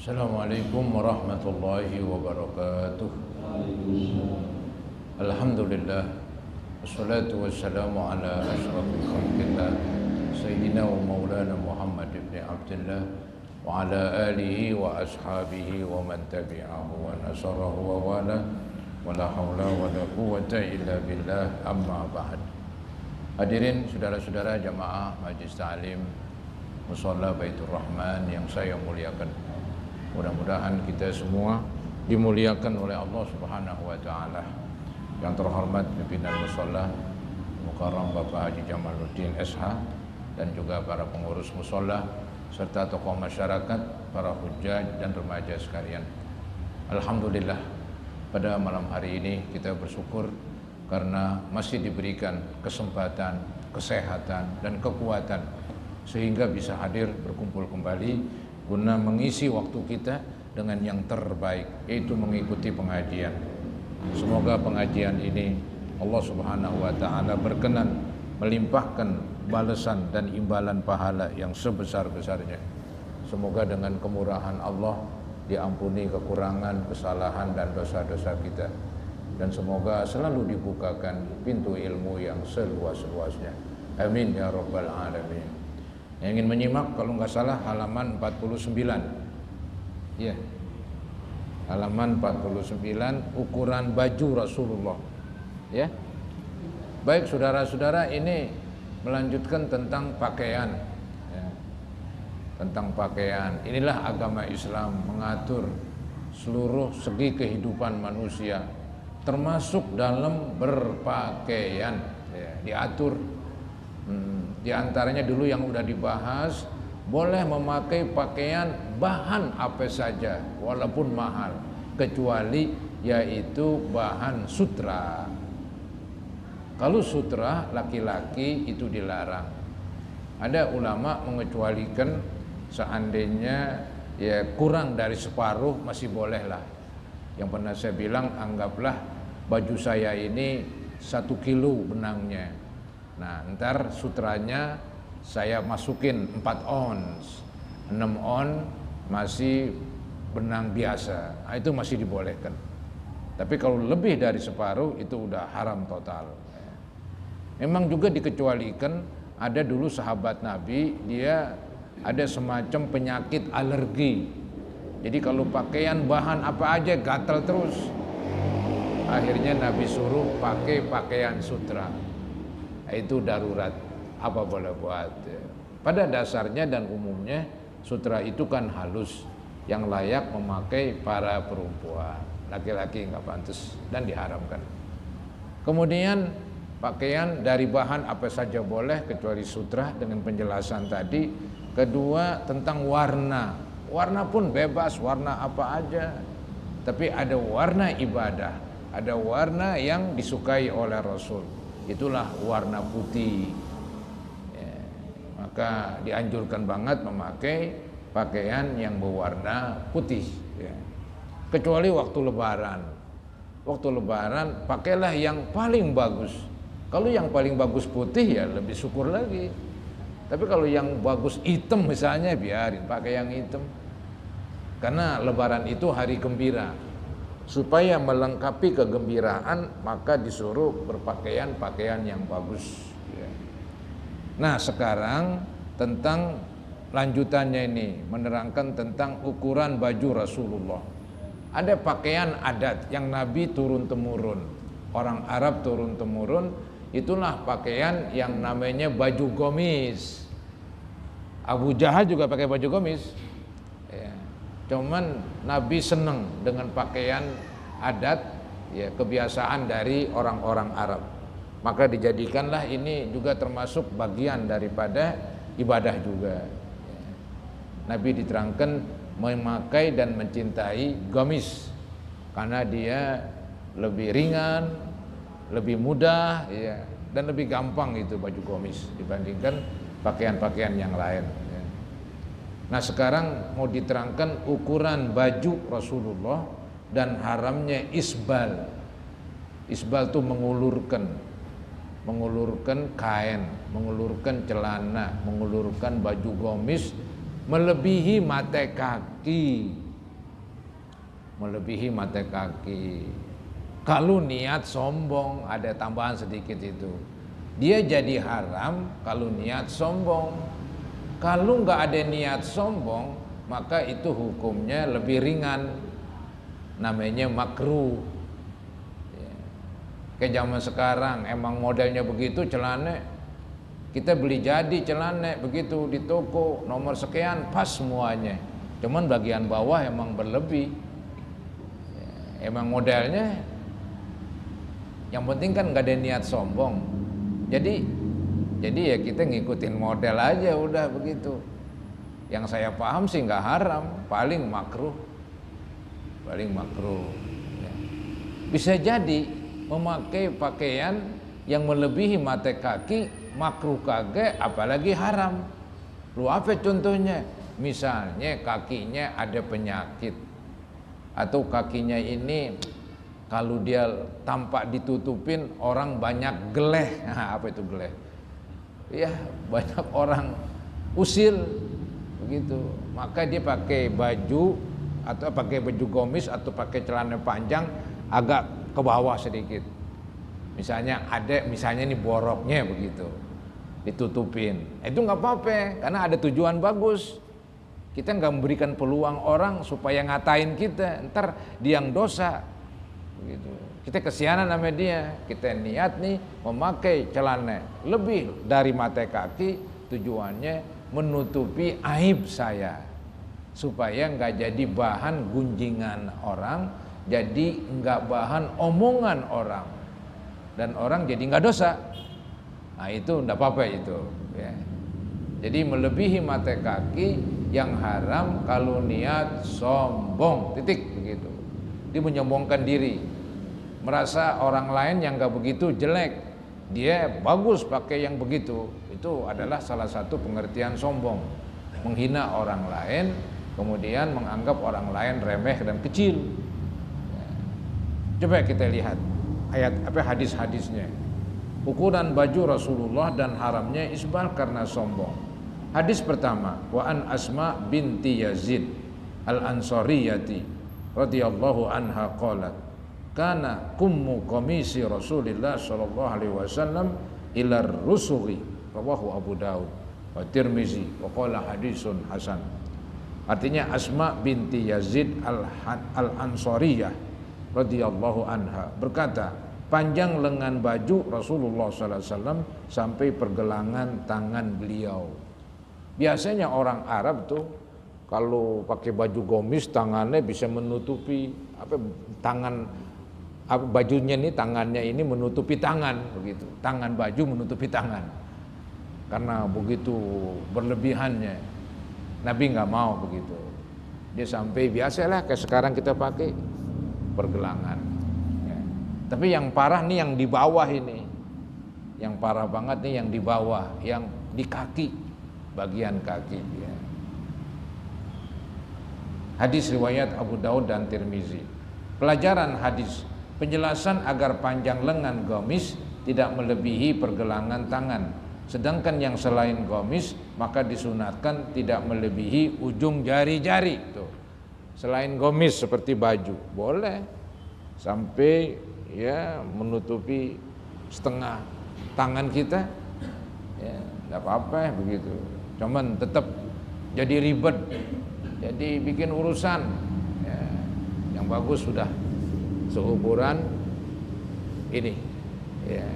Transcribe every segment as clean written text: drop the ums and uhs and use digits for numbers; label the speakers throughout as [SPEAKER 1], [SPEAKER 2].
[SPEAKER 1] Assalamualaikum warahmatullahi wabarakatuh. Alhamdulillah, wassalatu wassalamu ala asyrafil khalqillah Sayyidina wa maulana Muhammad ibn Abdullah wa ala alihi wa ashabihi wa man tabi'ahu wa nasarahu wa wala wa la hawla wa la quwwata illa billah, amma ba'd. Hadirin saudara-saudara jamaah Majlis Ta'lim Musholla Baitur Rahman yang saya muliakan, mudah-mudahan kita semua dimuliakan oleh Allah Subhanahu wa taala. Yang terhormat pimpinan musholla Mukarram Bapak Haji Jamaluddin SH dan juga para pengurus musholla serta tokoh masyarakat, para hujjaj dan remaja sekalian. Alhamdulillah, pada malam hari ini kita bersyukur karena masih diberikan kesempatan, kesehatan dan kekuatan sehingga bisa hadir berkumpul kembali guna mengisi waktu kita dengan yang terbaik, yaitu mengikuti pengajian. Semoga pengajian ini Allah Subhanahu wa taala berkenan melimpahkan balasan dan imbalan pahala yang sebesar-besarnya. Semoga dengan kemurahan Allah diampuni kekurangan, kesalahan dan dosa-dosa kita, dan semoga selalu dibukakan pintu ilmu yang seluas-luasnya. Amin ya rabbal alamin. Yang ingin menyimak, kalau nggak salah halaman 49. Ya. Halaman 49, ukuran baju Rasulullah. Ya. Baik saudara-saudara, ini melanjutkan tentang pakaian. Ya. Tentang pakaian. Inilah agama Islam mengatur seluruh segi kehidupan manusia, termasuk dalam berpakaian. Ya, diatur. Di antaranya dulu yang udah dibahas, boleh memakai pakaian bahan apa saja walaupun mahal, kecuali yaitu bahan sutra. Kalau sutra laki-laki itu dilarang. Ada ulama mengecualikan seandainya ya kurang dari separuh masih boleh lah. Yang pernah saya bilang, anggaplah baju saya ini 1 kilo benangnya. Nah, ntar sutranya saya masukin 4 ons, 6 on masih benang biasa. Nah, itu masih dibolehkan. Tapi kalau lebih dari separuh itu udah haram total. Memang juga dikecualikan, ada dulu sahabat Nabi, dia ada semacam penyakit alergi. Jadi kalau pakaian bahan apa aja gatal terus. Akhirnya Nabi suruh pakai pakaian sutra. Itu darurat, apa boleh buat. Pada dasarnya dan umumnya sutra itu kan halus, yang layak memakai para perempuan. Laki-laki nggak pantas dan diharamkan. Kemudian pakaian dari bahan apa saja boleh kecuali sutra dengan penjelasan tadi. Kedua, tentang warna. Warna pun bebas, warna apa aja. Tapi ada warna ibadah, ada warna yang disukai oleh Rasul. Itulah warna putih. Ya, maka dianjurkan banget memakai pakaian yang berwarna putih. Ya. Kecuali waktu lebaran. Waktu lebaran pakailah yang paling bagus. Kalau yang paling bagus putih ya lebih syukur lagi. Tapi kalau yang bagus hitam misalnya, biarin pakai yang hitam. Karena lebaran itu hari gembira. Supaya melengkapi kegembiraan, maka disuruh berpakaian pakaian yang bagus. Nah, sekarang tentang lanjutannya ini, menerangkan tentang ukuran baju Rasulullah. Ada pakaian adat yang Nabi turun-temurun, orang Arab turun-temurun, itulah pakaian yang namanya baju gomis. Abu Jahal juga pakai baju gomis. Cuman Nabi senang dengan pakaian adat, ya, kebiasaan dari orang-orang Arab. Maka dijadikanlah ini juga termasuk bagian daripada ibadah juga. Nabi diterangkan memakai dan mencintai gamis karena dia lebih ringan, lebih mudah, ya, dan lebih gampang itu baju gamis dibandingkan pakaian-pakaian yang lain. Nah, sekarang mau diterangkan ukuran baju Rasulullah dan haramnya isbal. Isbal itu mengulurkan kain, mengulurkan celana, mengulurkan baju gamis melebihi mata kaki. melebihi mata kaki. Kalau niat sombong, ada tambahan sedikit itu, dia jadi haram kalau niat sombong. Kalau nggak ada niat sombong, maka itu hukumnya lebih ringan, namanya makruh. Kayak zaman sekarang emang modelnya begitu, celana kita beli jadi celana begitu di toko nomor sekian pas semuanya, cuman bagian bawah emang berlebih, emang modelnya. Yang penting kan nggak ada niat sombong. Jadi ya kita ngikutin model aja udah begitu. Yang saya paham sih nggak haram, paling makruh. Ya. Bisa jadi memakai pakaian yang melebihi mata kaki makruh kagak, apalagi haram. Lu apa contohnya? Misalnya kakinya ada penyakit, atau kakinya ini kalau dia tampak ditutupin orang banyak geleh. Nah, apa itu geleh? Ya banyak orang usil begitu. Maka dia pakai baju atau pakai baju gomis atau pakai celana panjang agak ke bawah sedikit. Misalnya ini boroknya begitu, ditutupin. Itu nggak apa-apa karena ada tujuan bagus. Kita nggak memberikan peluang orang supaya ngatain kita, ntar dia yang dosa. Begitu. Kita kesianan sama dia. Kita niat nih memakai celana lebih dari mata kaki, tujuannya menutupi aib saya supaya nggak jadi bahan gunjingan orang, jadi nggak bahan omongan orang, dan orang jadi nggak dosa. Nah itu nggak apa-apa itu ya. Jadi melebihi mata kaki yang haram kalau niat sombong, titik begitu. Dia menyombongkan diri, merasa orang lain yang nggak begitu jelek, dia bagus pakai yang begitu. Itu adalah salah satu pengertian sombong, menghina orang lain, kemudian menganggap orang lain remeh dan kecil. Coba kita lihat hadis-hadisnya. Ukuran baju Rasulullah dan haramnya isbal karena sombong. Hadis pertama, wa an Asma binti Yazid al-Ansariyati radhiyallahu anha qalat, kana kummu qamisi Rasulillah sallallahu alaihi wasallam ila rusughi, rawahu Abu Daud wa Tirmizi wa qala hadisun hasan. Artinya Asma binti Yazid al-Ansariyah radhiyallahu anha berkata, panjang lengan baju Rasulullah sallallahu alaihi wasallam sampai pergelangan tangan beliau. Biasanya orang Arab tuh kalau pakai baju gomis tangannya bisa menutupi bajunya ini, tangannya ini menutupi tangan begitu. Tangan baju menutupi tangan. Karena begitu berlebihannya. Nabi nggak mau begitu. Dia sampai biasalah kayak sekarang kita pakai pergelangan. Ya. Tapi yang parah nih yang di bawah ini. Yang parah banget nih yang di bawah, yang di kaki. Bagian kaki ya. Hadis riwayat Abu Daud dan Tirmizi. Pelajaran hadis, penjelasan agar panjang lengan gamis tidak melebihi pergelangan tangan. Sedangkan yang selain gamis maka disunatkan tidak melebihi ujung jari-jari. Tuh. Selain gamis seperti baju boleh sampai ya menutupi setengah tangan kita. Ya, enggak apa-apa begitu. Cuman tetap jadi ribet, jadi bikin urusan ya, yang bagus sudah seukuran ini ya,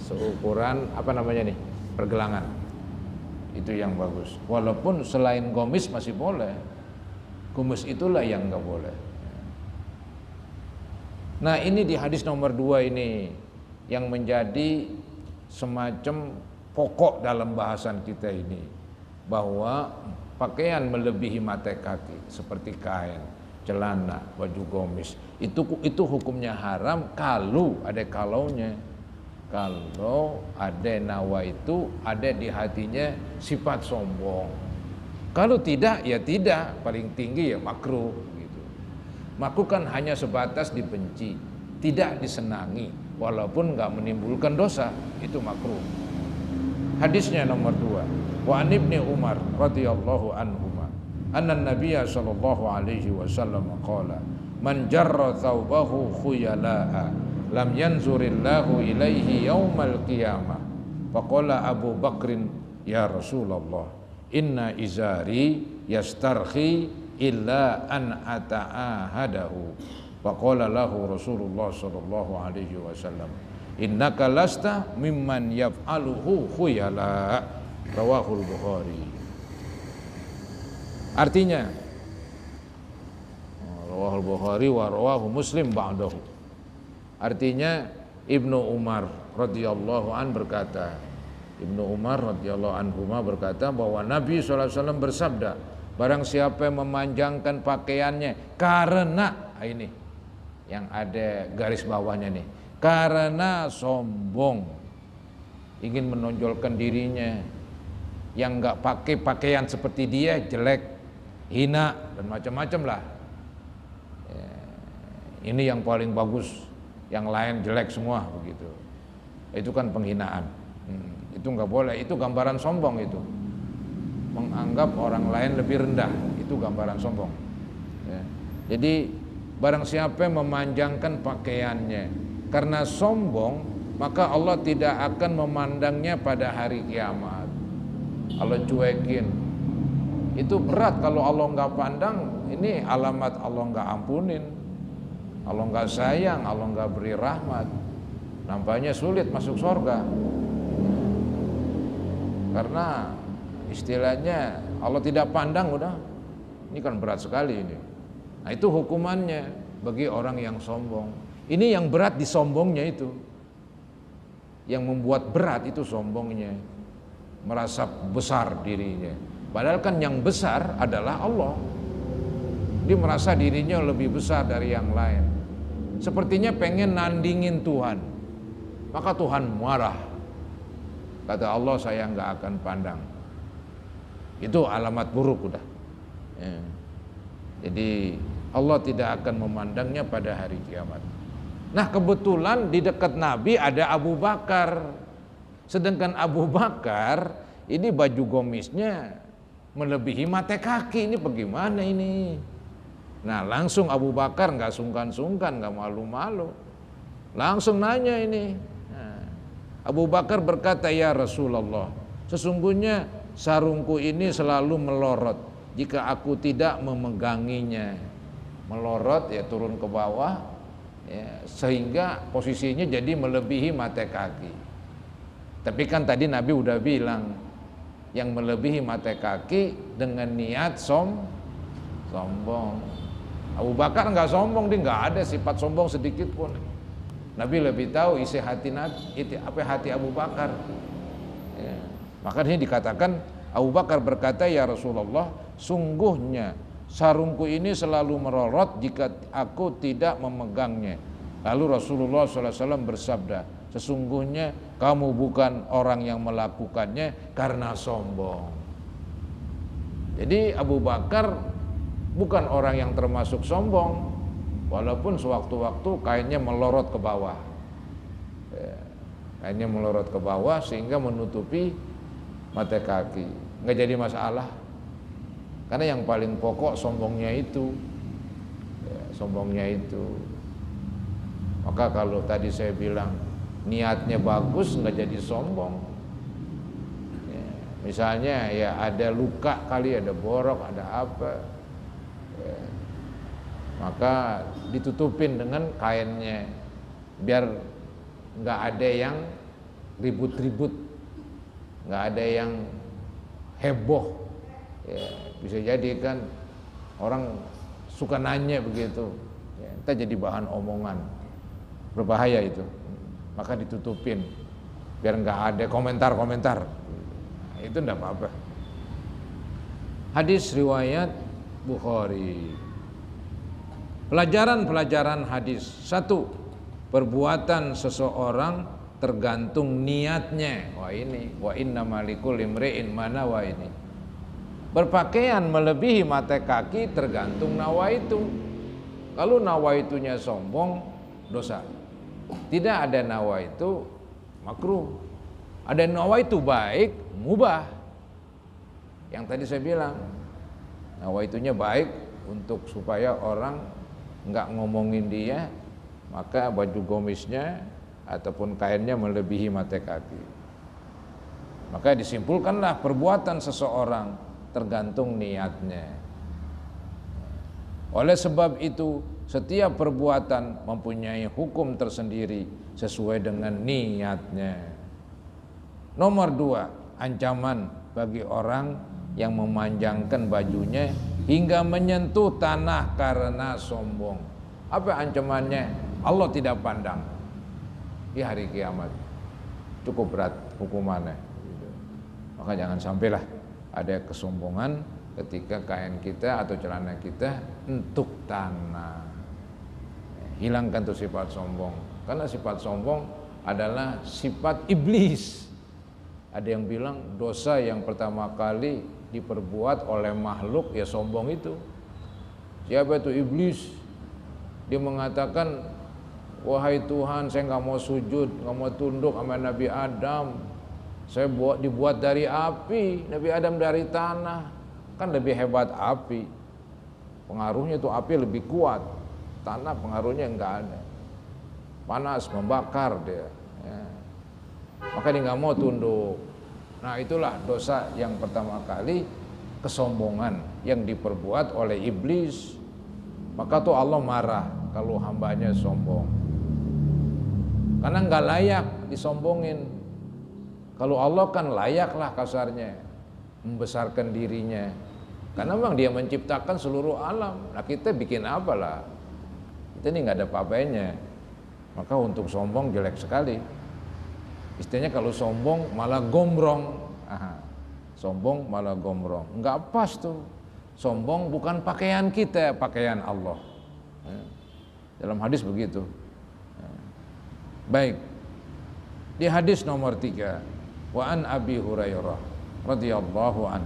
[SPEAKER 1] seukuran pergelangan, itu yang bagus. Walaupun selain gamis masih boleh, gamis itulah yang nggak boleh. Nah ini di hadis nomor 2 ini yang menjadi semacam pokok dalam bahasan kita ini, bahwa pakaian melebihi mata kaki seperti kain, celana, baju gamis itu hukumnya haram kalau ada kalaunya. Kalau ada nawa itu ada di hatinya sifat sombong. Kalau tidak ya tidak, paling tinggi ya makruh gitu. Makruh kan hanya sebatas dibenci, tidak disenangi, walaupun nggak menimbulkan dosa, itu makruh. Hadisnya nomor 2. Wa an Ibnu Umar radhiyallahu anhuma anna Nabiy sallallahu alaihi wasallam qala man jarra thawbahu khuyala'a lam yanzurillahu ilaihi yaumal qiyamah. Faqala Abu Bakrin, ya Rasulullah, inna izari yastarkhi illa an ata'ahadahu. Faqala lahu Rasulullah sallallahu alaihi wasallam, innaka lasta mimman yaf'aluhu khuyala. Rawahul Bukhari. Artinya rawahul Bukhari wa rawahu Muslim ba'dahu. Artinya Ibnu Umar radhiyallahu an berkata, Ibnu Umar radhiyallahu anhuma berkata bahwa Nabi SAW bersabda, barang siapa yang memanjangkan pakaiannya karena ini yang ada garis bawahnya nih, karena sombong, ingin menonjolkan dirinya, yang enggak pakai pakaian seperti dia jelek, hina dan macam-macam lah. Ini yang paling bagus, yang lain jelek semua begitu. Itu kan penghinaan. Itu enggak boleh, itu gambaran sombong itu. Menganggap orang lain lebih rendah, itu gambaran sombong. Ya. Jadi barang siapa yang memanjangkan pakaiannya karena sombong, maka Allah tidak akan memandangnya pada hari kiamat. Allah cuekin. Itu berat kalau Allah enggak pandang, ini alamat Allah enggak ampunin. Allah enggak sayang, Allah enggak beri rahmat. Nampaknya sulit masuk surga. Karena istilahnya Allah tidak pandang udah. Ini kan berat sekali ini. Nah, itu hukumannya bagi orang yang sombong. Ini yang berat di sombongnya itu. Yang membuat berat itu sombongnya. Merasa besar dirinya. Padahal kan yang besar adalah Allah. Dia merasa dirinya lebih besar dari yang lain. Sepertinya pengen nandingin Tuhan. Maka Tuhan marah. Kata Allah, saya nggak akan pandang. Itu alamat buruk udah. Ya. Jadi Allah tidak akan memandangnya pada hari kiamat. Nah, kebetulan di dekat Nabi ada Abu Bakar. Sedangkan Abu Bakar ini baju gomisnya melebihi mata kaki. Ini bagaimana ini? Nah, langsung Abu Bakar nggak sungkan-sungkan, nggak malu-malu, langsung nanya ini. Nah, Abu Bakar berkata, ya Rasulullah, sesungguhnya sarungku ini selalu melorot jika aku tidak memeganginya. Melorot ya turun ke bawah, ya, sehingga posisinya jadi melebihi mata kaki. Tapi kan tadi Nabi udah bilang, yang melebihi mata kaki dengan niat sombong. Abu Bakar nggak sombong, dia nggak ada sifat sombong sedikit pun. Nabi lebih tahu isi hati hati Abu Bakar. Ya. Makanya dikatakan Abu Bakar berkata, ya Rasulullah, sungguhnya sarungku ini selalu merorot jika aku tidak memegangnya. Lalu Rasulullah SAW bersabda, sesungguhnya kamu bukan orang yang melakukannya karena sombong. Jadi Abu Bakar bukan orang yang termasuk sombong, walaupun sewaktu-waktu kainnya melorot ke bawah. Kainnya melorot ke bawah sehingga menutupi mata kaki. Nggak jadi masalah. Karena yang paling pokok sombongnya itu. Sombongnya itu. Maka kalau tadi saya bilang niatnya bagus, nggak jadi sombong. Misalnya ya ada luka kali, ada borok, ada apa, maka ditutupin dengan kainnya biar nggak ada yang ribut-ribut, nggak ada yang heboh. Ya, bisa jadi kan orang suka nanya begitu, ya, entah jadi bahan omongan, berbahaya itu. Maka ditutupin biar nggak ada komentar-komentar. Nah, itu enggak apa-apa. Hadis riwayat Bukhari. Pelajaran-pelajaran hadis. 1. Perbuatan seseorang tergantung niatnya. Wah ini, wa innama likulli imri'in ma nawa ini. Berpakaian melebihi mata kaki tergantung nawaitu. Kalau nawaitunya sombong, dosa. Tidak ada nawaitu, makruh. Ada nawaitu baik, mubah. Yang tadi saya bilang, nawaitunya baik untuk supaya orang enggak ngomongin dia, maka baju gomisnya ataupun kainnya melebihi mata kaki. Maka disimpulkanlah perbuatan seseorang tergantung niatnya. Oleh sebab itu, setiap perbuatan mempunyai hukum tersendiri sesuai dengan niatnya. Nomor 2, ancaman bagi orang yang memanjangkan bajunya hingga menyentuh tanah karena sombong. Apa ancamannya? Allah tidak pandang di hari kiamat. Cukup berat hukumannya. Maka jangan sampailah ada kesombongan ketika kain kita atau celana kita entuk tanah. Hilangkan tuh sifat sombong, karena sifat sombong adalah sifat iblis. Ada yang bilang dosa yang pertama kali diperbuat oleh makhluk ya sombong itu. Siapa itu? Iblis. Dia mengatakan, wahai Tuhan, saya nggak mau sujud, nggak mau tunduk sama Nabi Adam. Saya dibuat dari api, Nabi Adam dari tanah. Kan lebih hebat api. Pengaruhnya itu api lebih kuat. Tanah pengaruhnya enggak ada. Panas, membakar dia. Ya. Maka dia nggak mau tunduk. Nah itulah dosa yang pertama kali, kesombongan yang diperbuat oleh iblis. Maka tuh Allah marah kalau hambanya sombong. Karena nggak layak disombongin. Kalau Allah kan layaklah kasarnya membesarkan dirinya. Karena memang dia menciptakan seluruh alam. Nah kita bikin apalah? Kita ini nggak ada apa-apanya. Maka untuk sombong jelek sekali. Istilahnya kalau sombong malah gombrong. Sombong malah gombrong. Nggak pas tuh. Sombong bukan pakaian kita, pakaian Allah. Dalam hadis begitu. Baik. Di hadis nomor 3. Wa an Abi Hurairah radhiyallahu an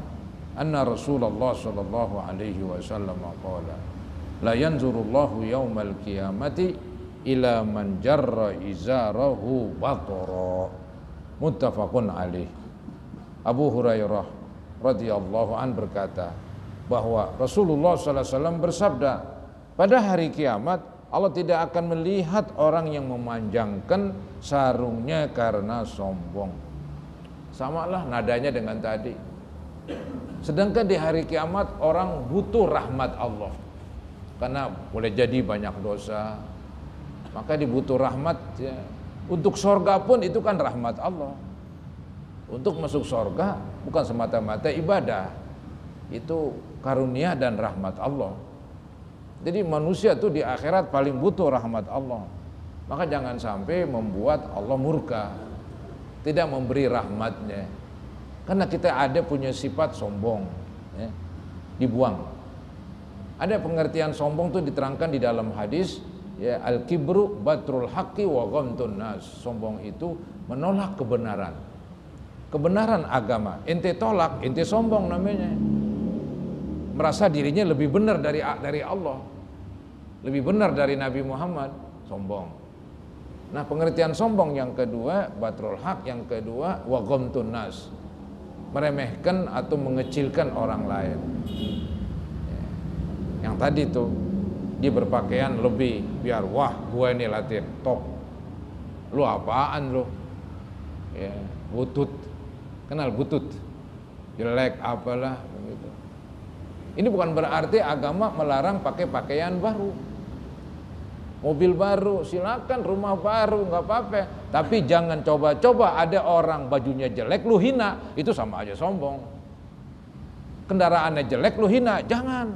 [SPEAKER 1] anna Rasulullah sallallahu alaihi wasallam qala la yanzurullahu yaumal qiyamati ila man jarra izarahu batara. Muttafaqun alaih. Abu Hurairah radhiyallahu an berkata bahwa Rasulullah sallallahu alaihi wasallam bersabda, pada hari kiamat Allah tidak akan melihat orang yang memanjangkan sarungnya karena sombong. Samalah nadanya dengan tadi. Sedangkan di hari kiamat orang butuh rahmat Allah. Karena boleh jadi banyak dosa. Maka dibutuh rahmat ya. Untuk surga pun itu kan rahmat Allah. Untuk masuk surga bukan semata-mata ibadah. Itu karunia dan rahmat Allah. Jadi manusia tuh di akhirat paling butuh rahmat Allah. Maka jangan sampai membuat Allah murka, tidak memberi rahmatnya. Karena kita ada punya sifat sombong ya, dibuang. Ada pengertian sombong itu diterangkan di dalam hadis ya, al-kibru batrul haqqi wa ghamtun nas. Sombong itu menolak kebenaran. Kebenaran agama ente tolak, ente sombong namanya. Merasa dirinya lebih benar dari Allah, lebih benar dari Nabi Muhammad, sombong. Nah pengertian sombong yang kedua, batrul haq yang kedua, wa ghamtun nas, meremehkan atau mengecilkan orang lain. Yang tadi tuh dia berpakaian lebih biar wah gua ini latihan top, lu apaan lu? Ya, butut, kenal butut, jelek apalah begitu. Ini bukan berarti agama melarang pakai pakaian baru. Mobil baru silakan, rumah baru nggak apa-apa. Tapi jangan coba-coba ada orang bajunya jelek lu hina, itu sama aja sombong. Kendaraannya jelek lu hina, jangan.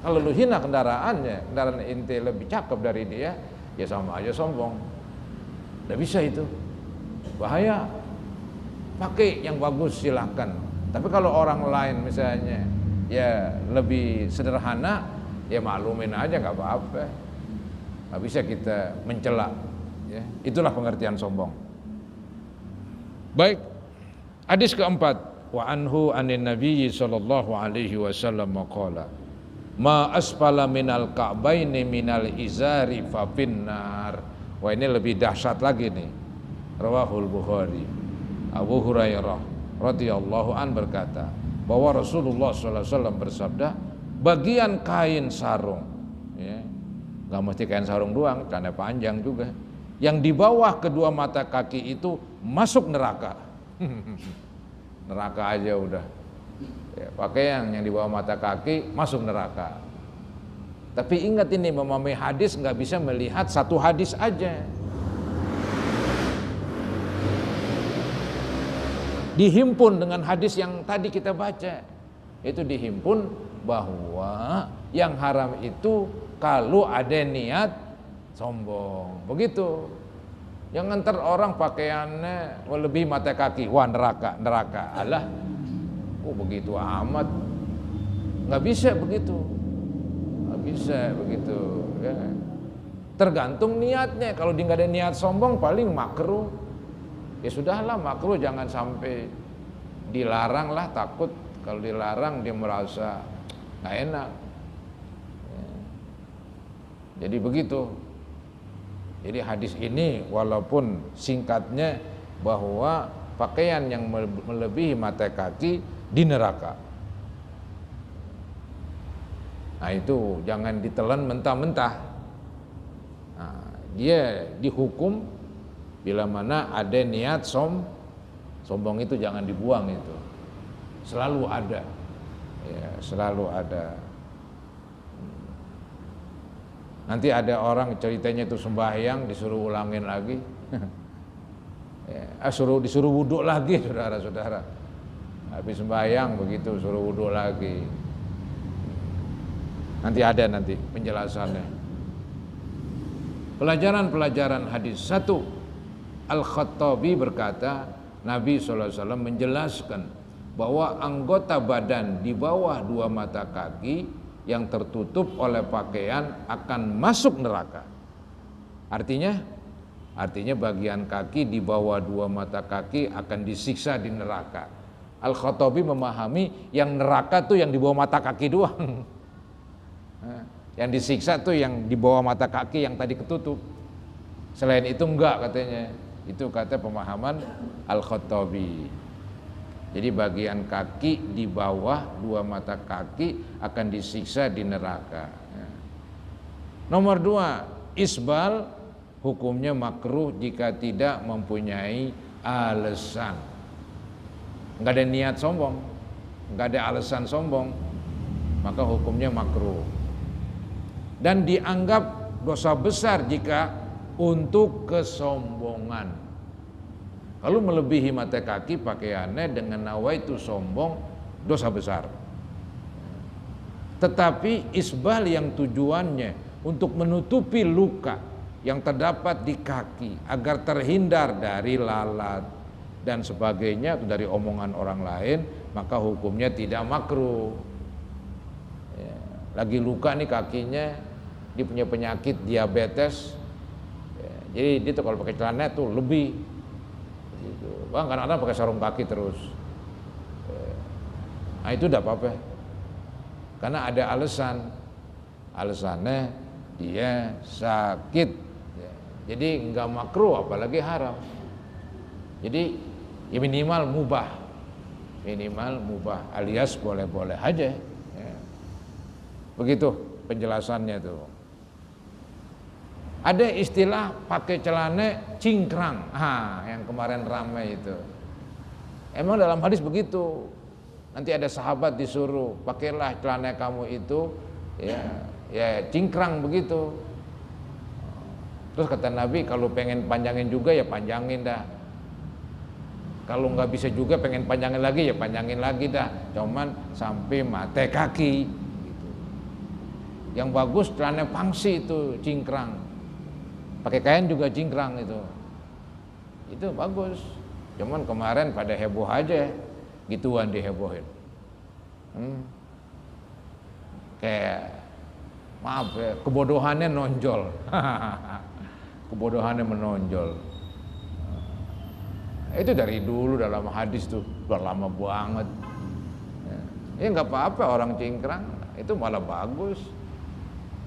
[SPEAKER 1] Kalau lu hina kendaraannya, kendaraan ente lebih cakep dari dia, ya sama aja sombong. Nggak bisa itu, bahaya. Pakai yang bagus silakan. Tapi kalau orang lain misalnya ya lebih sederhana, ya maklumin aja nggak apa-apa. Nggak bisa kita mencela ya. Itulah pengertian sombong. Baik, hadis keempat, wa anhu anin nabiyyi sallallahu alaihi wasallam qala ma asfala minal ka'baini minal izari fa finnar. Wah ini lebih dahsyat lagi nih. Rawahul Bukhari. Abu Hurairah radhiyallahu an berkata bahwa Rasulullah sallallahu alaihi wasallam bersabda, bagian kain sarung, ya, nggak mesti kain sarung doang, celana panjang juga, yang di bawah kedua mata kaki itu masuk neraka. Neraka aja udah, ya, pakaian yang di bawah mata kaki masuk neraka. Tapi ingat ini, memahami hadis nggak bisa melihat satu hadis aja. Dihimpun dengan hadis yang tadi kita baca. Itu dihimpun bahwa yang haram itu kalau ada niat sombong. Begitu. Jangan ntar orang pakaiannya melebihi mata kaki. Wah, neraka, neraka. Alah, oh begitu amat. Nggak bisa begitu. Nggak bisa begitu. Ya. Tergantung niatnya. Kalau dia nggak ada niat sombong, paling makruh. Ya sudahlah, makruh, jangan sampai dilarang lah, takut kalau dilarang dia merasa nggak enak. Ya. Jadi begitu. Jadi hadis ini walaupun singkatnya bahwa pakaian yang melebihi mata kaki di neraka. Nah itu jangan ditelan mentah-mentah. Nah, dia dihukum bila mana ada niat sombong, itu jangan dibuang, itu selalu ada, ya, selalu ada. Nanti ada orang ceritanya itu sembahyang disuruh ulangin lagi, ya, disuruh wudhu lagi, saudara-saudara. Habis sembahyang begitu suruh wudhu lagi. Nanti ada penjelasannya. Pelajaran hadis 1. Al-Khattabi berkata, Nabi SAW menjelaskan bahwa anggota badan di bawah dua mata kaki yang tertutup oleh pakaian akan masuk neraka. Artinya bagian kaki di bawah dua mata kaki akan disiksa di neraka. Al-Khattabi memahami yang neraka tuh yang di bawah mata kaki doang. Yang disiksa tuh yang di bawah mata kaki yang tadi ketutup. Selain itu enggak, katanya. Itu kata pemahaman Al-Khattabi. Jadi bagian kaki di bawah dua mata kaki akan disiksa di neraka. Nomor 2, isbal hukumnya makruh jika tidak mempunyai alasan. Enggak ada niat sombong, enggak ada alasan sombong, maka hukumnya makruh. Dan dianggap dosa besar jika untuk kesombongan. Kalau melebihi mata kaki pakaiannya dengan nawaitu sombong, dosa besar. Tetapi isbal yang tujuannya untuk menutupi luka yang terdapat di kaki agar terhindar dari lalat dan sebagainya atau dari omongan orang lain, maka hukumnya tidak makruh. Ya, lagi luka nih kakinya, dia punya penyakit diabetes. Jadi dia tuh kalau pakai celana tuh lebih gitu. Bang, kadang-kadang pakai sarung kaki terus. Nah itu enggak apa-apa. Karena ada alasan. Alasannya dia sakit. Jadi enggak makruh apalagi haram. Jadi ya minimal mubah. Minimal mubah alias boleh-boleh aja. Ya. Begitu penjelasannya tuh. Ada istilah pakai celana cingkrang, yang kemarin ramai itu. Emang dalam hadis begitu. Nanti ada sahabat disuruh, pakailah celana kamu itu, ya cingkrang begitu. Terus kata Nabi, kalau pengen panjangin juga ya panjangin dah. Kalau nggak bisa juga pengen panjangin lagi ya panjangin lagi dah. Cuman sampai mata kaki. Gitu. Yang bagus celana pangsi itu cingkrang. Pakai kain juga cingkrang itu bagus. Cuman kemarin pada heboh aja, gituan dihebohin. Kayak maaf ya, kebodohannya nonjol. Kebodohannya menonjol. Itu dari dulu dalam hadis tuh, udah lama banget. Ya nggak apa-apa orang cingkrang, itu malah bagus.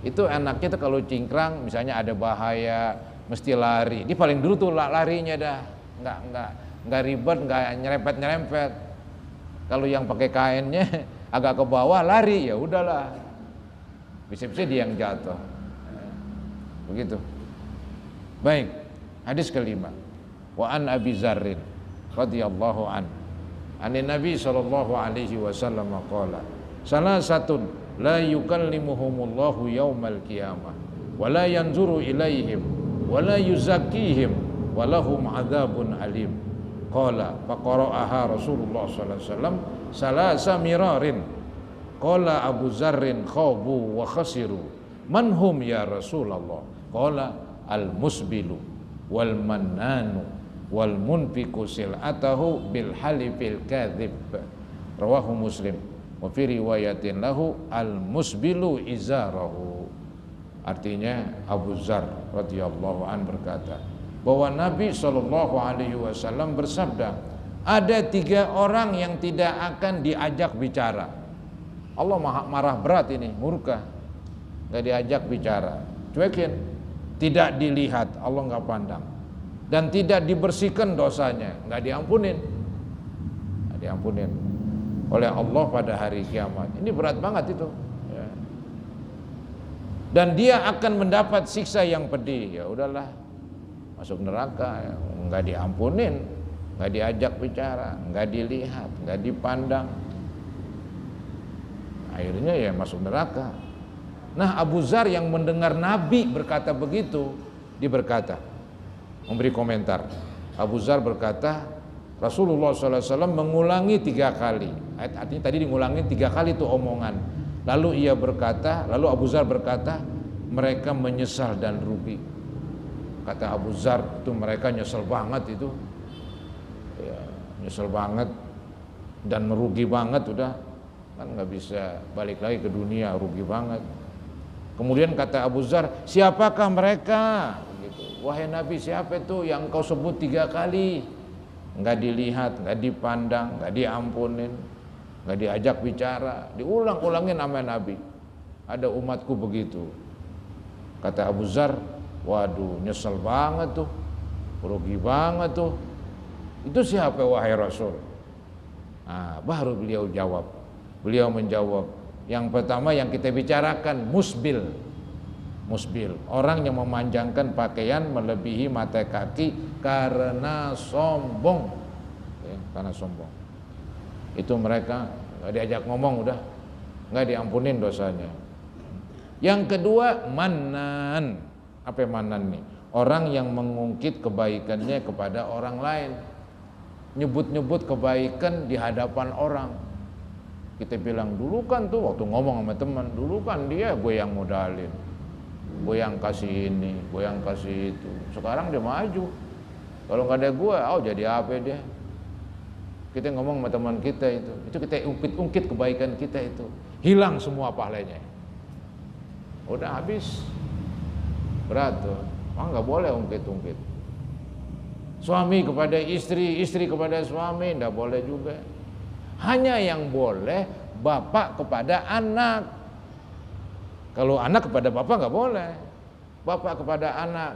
[SPEAKER 1] Itu enaknya tuh kalau cingkrang misalnya ada bahaya mesti lari, dia paling dulu tuh larinya dah, nggak ribet, nggak nyerempet. Kalau yang pakai kainnya agak ke bawah lari ya udahlah, Bisa-bisa dia yang jatuh. Begitu. Baik, hadis kelima. Wa an Abi Dzarrin radhiyallahu an. Nabi sallallahu alaihi wasallam qala, salasatun la yukallimuhumullahu yaumal qiyamah wa la yanzuru ilaihim wa la yuzakkihim wa lahum adzabun alim. Qala faqara'aha Rasulullah sallallahu alaihi wasallam salasa mirarin. Qala Abu Dzarrin khabu wa khasiru. Man hum ya Rasulullah? Qala al-musbilu wal mannanu wal munfiqu sil'atahu bil halifil kadzib. Rawahu Muslim. Wa fi riwayatin lahu al musbilu izarahu. Artinya Abu Dzar radhiyallahu an berkata bahwa Nabi sallallahu alaihi wasallam bersabda, ada 3 orang yang tidak akan diajak bicara. Allah marah berat ini, murka. Enggak diajak bicara, cuekin, tidak dilihat, Allah enggak pandang. Dan tidak dibersihkan dosanya, nggak diampunin oleh Allah pada hari kiamat. Ini berat banget itu ya. Dan dia akan mendapat siksa yang pedih. Ya udahlah, masuk neraka ya. Nggak diampunin, nggak diajak bicara, nggak dilihat, nggak dipandang, akhirnya ya masuk neraka. Nah, Abu Dzar yang mendengar Nabi berkata begitu, dia berkata, memberi komentar. Abu Dzar berkata, Rasulullah SAW mengulangi 3 kali. Artinya tadi diulangi 3 kali itu omongan. Lalu Abu Dzar berkata, mereka menyesal dan rugi. Kata Abu Dzar, itu mereka nyesel banget itu. Ya, nyesel banget dan merugi banget udah. Kan nggak bisa balik lagi ke dunia, rugi banget. Kemudian kata Abu Dzar, siapakah mereka? Wahai Nabi, siapa itu yang kau sebut 3 kali? Enggak dilihat, enggak dipandang, enggak diampunin, enggak diajak bicara, diulang-ulangin sama Nabi. Ada umatku begitu. Kata Abu Dzar, waduh, nyesel banget tuh, rugi banget tuh. Itu siapa wahai Rasul? Nah, baru beliau jawab. Beliau menjawab, yang pertama yang kita bicarakan, musbil, orang yang memanjangkan pakaian melebihi mata kaki karena sombong, ya, karena sombong. Itu mereka nggak diajak ngomong, udah nggak diampunin dosanya. Yang kedua, manan. Apa manan nih? Orang yang mengungkit kebaikannya kepada orang lain, nyebut-nyebut kebaikan di hadapan orang. Kita bilang dulu kan tuh waktu ngomong sama teman, dulu kan dia gue yang modalin, gue yang kasih ini, gue yang kasih itu. Sekarang dia maju. Kalau nggak ada gue, jadi apa dia? Kita ngomong sama teman kita itu kita ungkit-ungkit kebaikan kita itu, hilang semua pahalanya. Udah habis, berat tuh. Nggak boleh ungkit-ungkit. Suami kepada istri, istri kepada suami, nggak boleh juga. Hanya yang boleh bapak kepada anak. Kalau anak kepada bapak nggak boleh. Bapak kepada anak.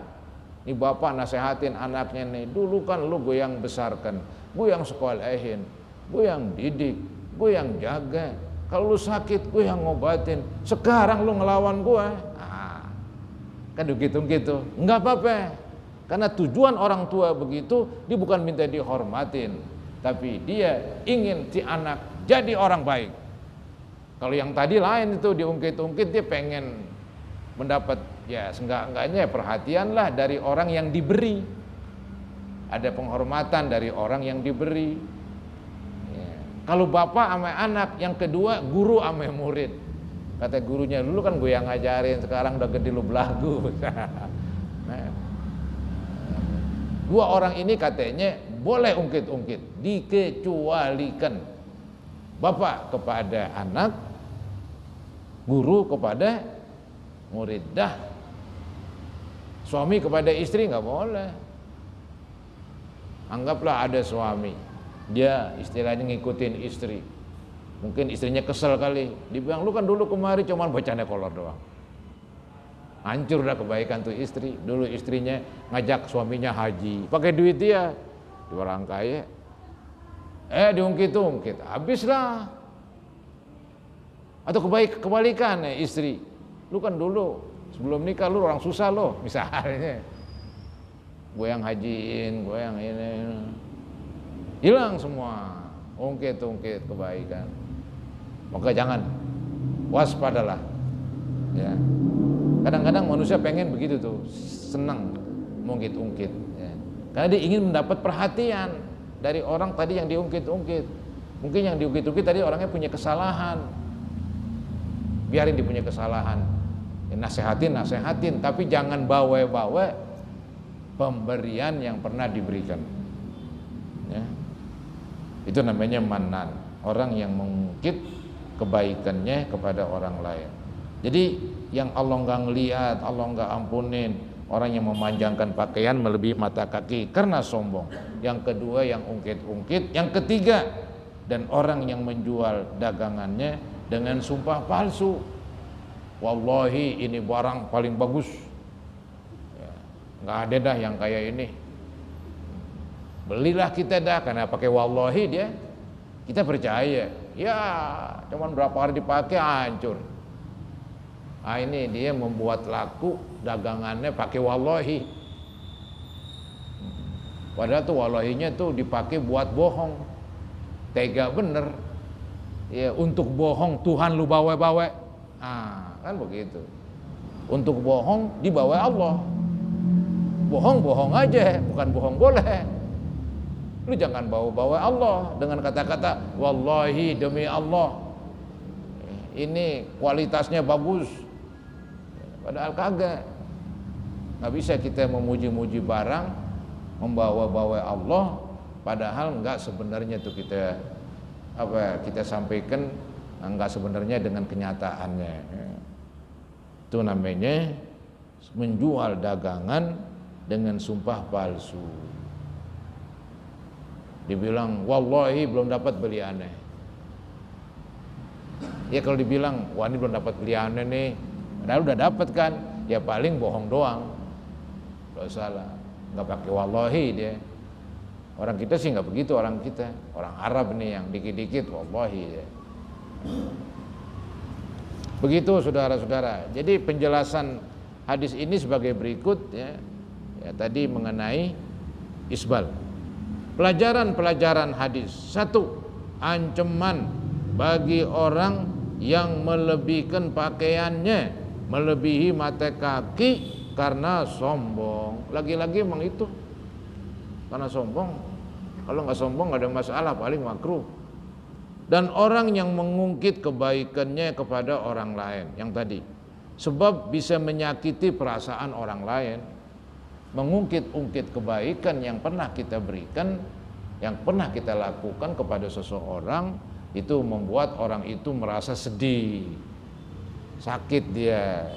[SPEAKER 1] Ini bapak nasehatin anaknya nih. Dulu kan lu gue yang besarkan, gue yang sekolahin, gue yang didik, gue yang jaga. Kalau lu sakit, gue yang ngobatin. Sekarang lu ngelawan gue. Kan gitu-gitu. Nggak apa-apa. Karena tujuan orang tua begitu, dia bukan minta dihormatin, tapi dia ingin si anak jadi orang baik. Kalau yang tadi lain itu diungkit-ungkit, dia pengen mendapat ya seenggak-enggaknya perhatian lah dari orang yang diberi. Ada penghormatan dari orang yang diberi. Ya. Kalau bapak sama anak, yang kedua guru sama murid. Kata gurunya, dulu kan gue yang ngajarin, sekarang udah gede lu belagu. Nah, 2 orang ini katanya boleh ungkit-ungkit, dikecualikan bapak kepada anak, guru kepada murid. Dah, suami kepada istri nggak boleh. Anggaplah ada suami, dia istilahnya ngikutin istri. Mungkin istrinya kesel kali, dibilang lu kan dulu kemari cuma bercanda kolor doang. Hancur dah kebaikan tuh istri. Dulu istrinya ngajak suaminya haji, pakai duit dia, di orang kaya. Diungkit-ungkit, habislah. Atau kebalikan istri Lu kan dulu sebelum nikah lu orang susah lo, misalnya. Gue yang hajiin, gue yang ini. Hilang semua ungkit-ungkit kebaikan. Maka jangan, waspadalah. Ya. Kadang-kadang manusia pengen begitu tuh, senang mengungkit-ungkit. Ya. Karena dia ingin mendapat perhatian dari orang tadi yang diungkit-ungkit. Mungkin yang diungkit-ungkit tadi orangnya punya kesalahan. Biarin dia punya kesalahan. Ya, nasehatin, tapi jangan bawa-bawa pemberian yang pernah diberikan. Ya. Itu namanya manan, orang yang mengungkit kebaikannya kepada orang lain. Jadi yang Allah nggak ngelihat, Allah nggak ampunin, orang yang memanjangkan pakaian melebihi mata kaki karena sombong. Yang kedua yang ungkit-ungkit. Yang ketiga, dan orang yang menjual dagangannya dengan sumpah palsu. Wallahi ini barang paling bagus. Ya, nggak ada dah yang kayak ini. Belilah kita dah, karena pakai wallahi dia, kita percaya. Ya, cuman berapa hari dipakai hancur. Ah, ini dia membuat laku dagangannya pakai wallahi. Padahal tuh wallahinya tuh dipakai buat bohong. Tega bener. Ya, untuk bohong Tuhan lu bawa-bawa. Ah, kan begitu. Untuk bohong dibawa Allah. Bohong-bohong aja, bukan bohong boleh. Lu jangan bawa-bawa Allah dengan kata-kata wallahi demi Allah. Ini kualitasnya bagus. Padahal kagak. Nggak bisa kita memuji-muji barang, membawa-bawa Allah, padahal enggak sebenarnya tuh kita sampaikan enggak sebenarnya dengan kenyataannya. Itu namanya menjual dagangan dengan sumpah palsu. Dibilang wallahi belum dapat beliannya. Ya kalau dibilang wah ini belum dapat beliannya nih, padahal udah dapat kan, ya paling bohong doang. Gak salah, nggak pakai wallahi dia. Orang kita sih nggak begitu, orang kita, orang Arab nih yang dikit-dikit wallahi dia. Begitu saudara-saudara. Jadi penjelasan hadis ini sebagai berikut ya tadi mengenai isbal. Pelajaran-pelajaran hadis. 1. Ancaman bagi orang yang melebihkan pakaiannya, melebihi mata kaki karena sombong. Lagi-lagi emang itu karena sombong. Kalau nggak sombong nggak ada masalah, paling makruh. Dan orang yang mengungkit kebaikannya kepada orang lain, yang tadi, sebab bisa menyakiti perasaan orang lain. Mengungkit-ungkit kebaikan yang pernah kita berikan, yang pernah kita lakukan kepada seseorang, itu membuat orang itu merasa sedih, sakit dia.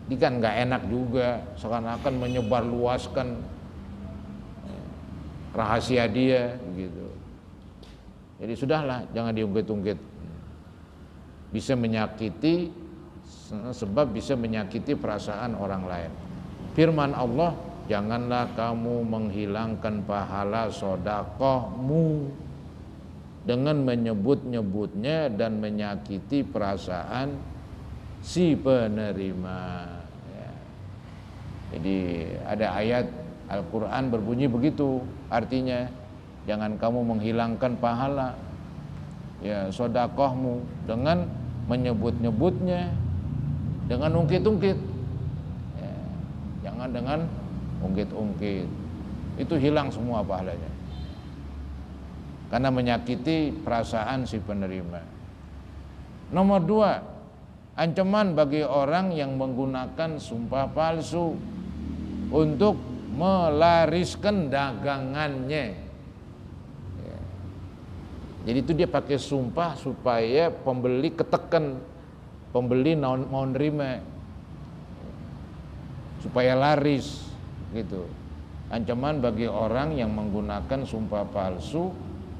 [SPEAKER 1] Dia kan nggak enak juga, seakan-akan menyebarluaskan rahasia dia, gitu. Jadi sudahlah, jangan diungkit-ungkit. Bisa menyakiti, sebab bisa menyakiti perasaan orang lain. Firman Allah, janganlah kamu menghilangkan pahala sedekahmu dengan menyebut-nyebutnya dan menyakiti perasaan si penerima. Ya. Jadi ada ayat Al-Quran berbunyi begitu, artinya jangan kamu menghilangkan pahala ya sedekahmu dengan menyebut-nyebutnya, dengan ungkit-ungkit. Jangan dengan ungkit-ungkit, itu hilang semua pahalanya karena menyakiti perasaan si penerima. Nomor 2, ancaman bagi orang yang menggunakan sumpah palsu untuk melariskan dagangannya. Jadi itu dia pakai sumpah supaya pembeli ketekan, pembeli mau nerima, supaya laris gitu. Ancaman bagi orang yang menggunakan sumpah palsu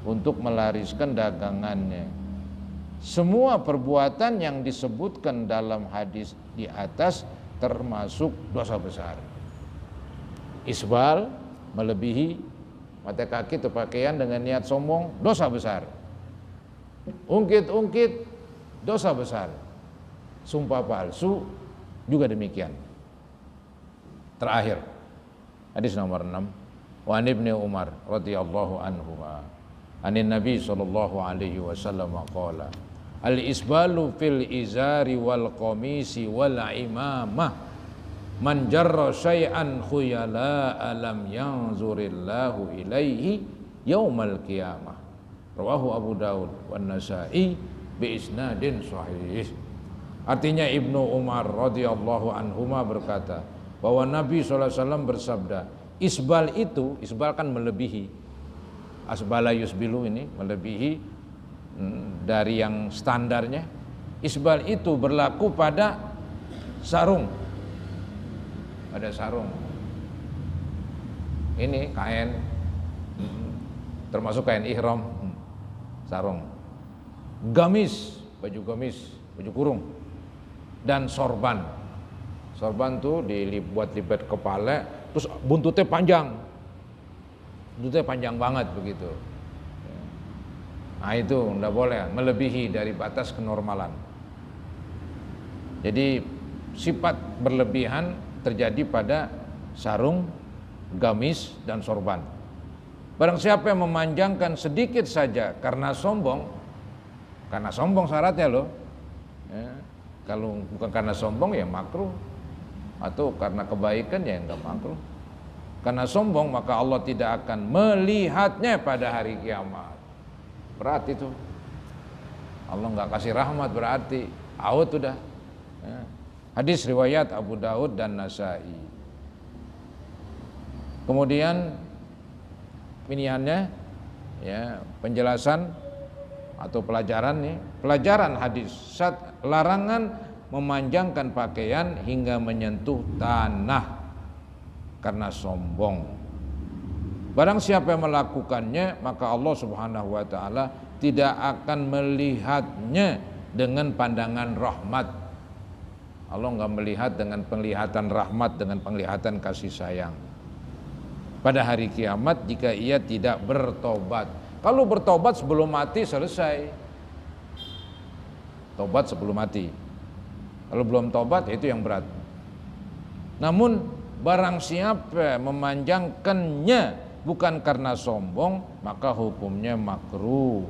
[SPEAKER 1] untuk melariskan dagangannya. Semua perbuatan yang disebutkan dalam hadis di atas termasuk dosa besar. Isbal, melebihi mata kaki atau pakaian dengan niat sombong, dosa besar. Ungkit-ungkit, dosa besar. sumpah palsu juga demikian. Terakhir, hadis nomor 6, wa an ibni Umar radhiyallahu anhu anin Nabi sallallahu alaihi wasallam qala al isbalu fil izari wal qamisi wal imamah man jarra syai'an khuyala alam yanzurillahu ilaihi yaumal qiyamah. Rawahu Abu Daud wan Nasa'i bi isnadin sahih. Artinya Ibnu Umar radhiyallahu anhuma berkata bahwa Nabi SAW bersabda, isbal itu, isbal kan melebihi, asbala yusbilu ini melebihi dari yang standarnya. Isbal itu berlaku pada sarung, pada sarung. Ini kain, termasuk kain ihram, sarung. Gamis, baju gamis, baju kurung, dan sorban. Sorban tuh dibuat libat kepala, terus buntutnya panjang banget begitu. Nah itu enggak boleh, melebihi dari batas kenormalan. Jadi sifat berlebihan terjadi pada sarung, gamis, dan sorban. Barang siapa yang memanjangkan sedikit saja karena sombong syaratnya loh. Ya, kalau bukan karena sombong ya makruh, atau karena kebaikan ya enggak makruh. Karena sombong maka Allah tidak akan melihatnya pada hari kiamat. Berat itu. Allah enggak kasih rahmat berarti out udah. Ya. Hadis riwayat Abu Daud dan Nasa'i. Kemudian pilihannya ya, penjelasan atau pelajaran nih, pelajaran hadis larangan memanjangkan pakaian hingga menyentuh tanah karena sombong. Barang siapa yang melakukannya maka Allah Subhanahu wa taala tidak akan melihatnya dengan pandangan rahmat. Allah enggak melihat dengan penglihatan rahmat, dengan penglihatan kasih sayang pada hari kiamat jika ia tidak bertobat. Kalau bertobat sebelum mati selesai. Tobat sebelum mati. Kalau belum tobat itu yang berat. Namun barang siapa memanjangkannya bukan karena sombong maka hukumnya makruh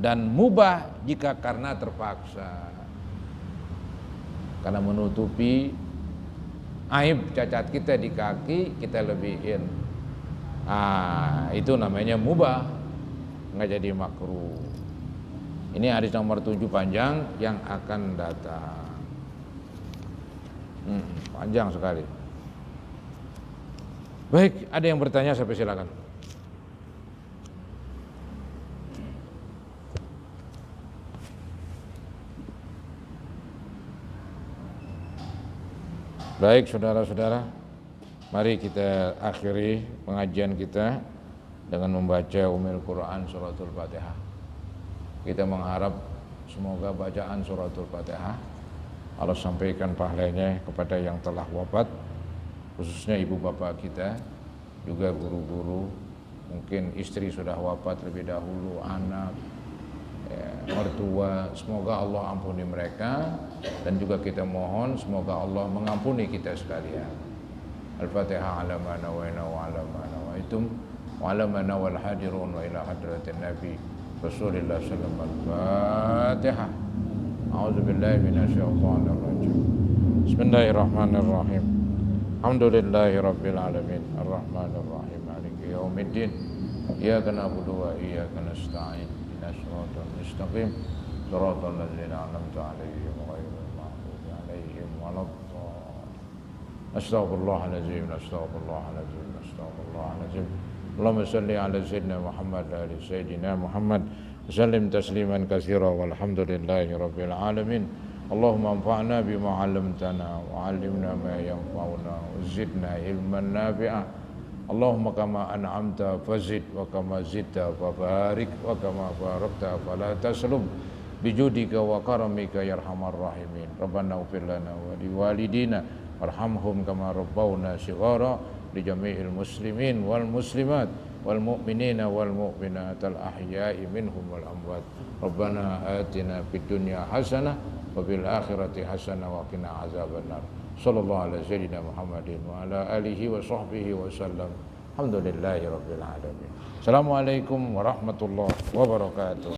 [SPEAKER 1] dan mubah jika karena terpaksa. Karena menutupi aib cacat kita di kaki kita lebihin. Itu namanya mubah, nggak jadi makruh. Ini hadis nomor 7 panjang yang akan datang. Panjang sekali. Baik, ada yang bertanya, saya silakan. Baik, saudara-saudara, mari kita akhiri pengajian kita dengan membaca Ummul Quran Suratul Fatihah. Kita mengharap semoga bacaan Suratul Fatihah Allah sampaikan pahalanya kepada yang telah wafat, khususnya ibu bapak kita, juga guru-guru, mungkin istri sudah wafat lebih dahulu, anak, mertua, semoga Allah ampuni mereka, dan juga kita mohon semoga Allah mengampuni kita sekalian. Al-Fatihah ala ma nawaina wa ala ma nawaitum wa ala ma nawal hadirun wa ila hadratin Nabi Rasulullah sallallahu alaihi wasallam. Al-Fatihah. A'udzu billahi minasyaitonir rajim. Bismillahirrahmanirrahim. Alhamdulillahirabbil alamin. Arrahmanir rahim. Maliki yaumiddin. Iyyaka na'budu wa iyyaka nasta'in. Ihdinas mustaqim. Shiratal ladzina an'amta 'alaihim ghairil maghdubi 'alaihim waladdallin. Astaghfirullahaladzim. Astaghfirullahaladzim. Astaghfirullahaladzim. Allahumma salli ala sayyidina Muhammad wa ali sayyidina Muhammad. Sallim tasliman katsira walhamdulillahi rabbil alamin. Allahumma anfa'na bima 'allamtana wa 'allimna ma yanfa'una wa zidna ilman nafi'a. Allahumma kama an'amta fazid wa kama zidta fabarik wa kama barakta fala taslub bijudika wa karamika ya arhamar rahimin. Rabbana ighfir lana wa liwalidina warhamhum kama rabbawna shighara li jami'il muslimin wal muslimat wal mu'minina wal mu'minat al ahya'i minhum wal amwat. Rabbana atina fid dunya hasanah wa bil akhirati hasanah wa qina azabannar. Sallallahu ala sayyidina Muhammadin wa ala alihi wa sahbihi wa sallam. Alhamdulillahi rabbil alamin. Assalamualaikum warahmatullahi wabarakatuh.